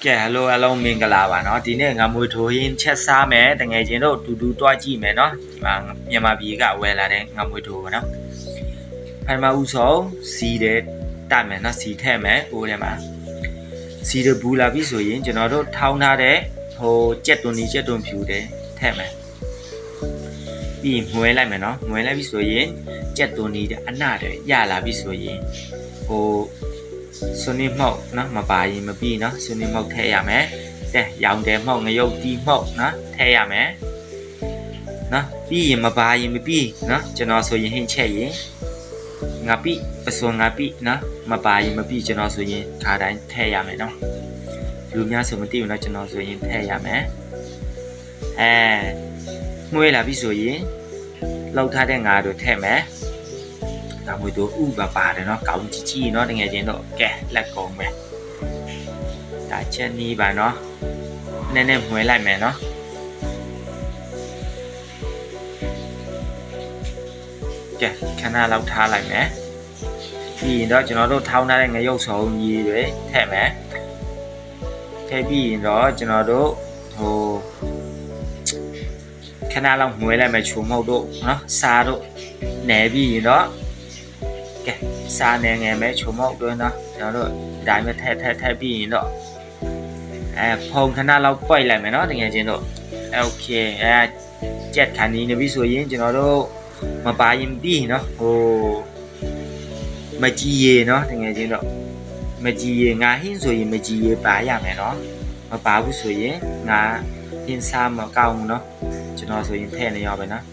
ကဲ hello အားလုံးမင်္ဂလာပါเนาะဒီနေ့ငါမွေထိုးရင်းချက်စားမယ်တငယ်ချင်းတို့တူတွားကြည့်မယ်เนาะဒီမှာမြန်မာပြည်ကဝယ်လာတဲ့ငါမွေထိုးပါเนาะပထမဦးဆုံးစီတဲ့တက်မယ်เนาะစီထည့်မယ်အိုးထဲမှာစီရဘူးလာပြီဆိုရင်ကျွန်တော်တို့ထောင်းထားတဲ့ဟိုကြက်တွန်ဖြူတဲ့ထည့်မယ်ပြီးမွဲလိုက်မယ်เนาะမွဲလိုက်ပြီဆိုရင်ကြက်တွန်တဲ့အနတဲ့ရလာပြီဆိုရင်ဟိုဆွနေမောက်နော်မပါရင်မပြီးနော်ဆွနေမောက်ထည့်ရမယ်တဲ့ရောင်တယ်မောက်ငရုတ်တီးမောက်နော်ထည့်ရမယ်နော်ပြီးရင်မပါရင်မပြီးနော်ကျွန်တော်ဆိုရင်ဟင်းချက်ရင်ငါပြီးပစွန်ငါပြီးနော်မပါရင်မပြီးကျွန်တော်ဆိုရင်ခါတိုင်းထည့်ရမယ်နော်လူများဆိုမသိဘူးနော်ကျွန်တော်ဆိုရင်ထည့်ရမယ်မှုေးလာပြီဆိုရင်လောက်ထားတဲ့ငါတို့ထည့်မယ်ဒါမျိုးတို့ဥပပါတယ်เนาะကောင်းကြီးเนาะတကယ်ချင်းတော့ကဲလက်ကုံပဲဒါချက်နီးပါเนาะနည်းနည်းမွေးလိုက်မယ်เนาะကဲခဏလောက်ထားလိုက်မယ်ပြီးရင်တော့ကျွန်တော်တို့ထောင်းထားတဲ့ငရုတ်စုံကြီးတွေထည့်မယ်ထည့်ပြီးရင်တော့ကျွန်တော်တို့ဟိုခဏလောက်မွေးလိုက်မယ်ချုံမဟုတ်တို့เนาะစားတို့နယ်ပြီးရင်တော့ကဲစားနေငယ်မဲ့ချုံမောက်တွင်းတော့ကျွန်တော်တို့ဒီတိုင်းပဲထည့်ပြီးရင်တော့ဖုံခဏလောက်ပွိုက်လိုက်မယ်နော်တကယ်ချင်းတို့โอเคကြက်ခါနီးနေပြီဆိုရင်ကျွန်တော်တို့မပါရင်ပြီးနော်ဟိုမကြည်ရေနော်တကယ်ချင်းတော့မကြည်ရေငါဟင်းဆိုရင်မကြည်ရေပါရမယ်နော်မပါဘူးဆိုရင်ငါဟင်းစားမကောင်းဘူးနော်ကျွန်တော်ဆိုရင်ထည့်နေရောပဲနော်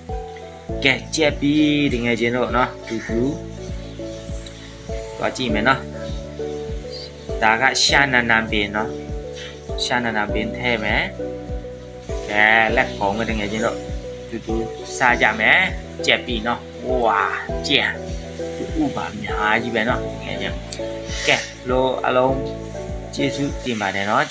ကဲကြက်ပြီးတကယ်ချင်းတို့နော်တူသွားကြည့်မယ်နော်ဒါကရှာနနံပင်နော်ရှာနနံပင်ထဲမယ်ကဲလက်ကုံကတကယ်ချင်းတော့တူစားကြမယ်ကြက်ပြီနော်ဝါကြက်ဥပါများကြီးပဲနော်တကယ်ချင်းကဲလိုအလုံးကျေးဇူးတင်ပါတယ်နော်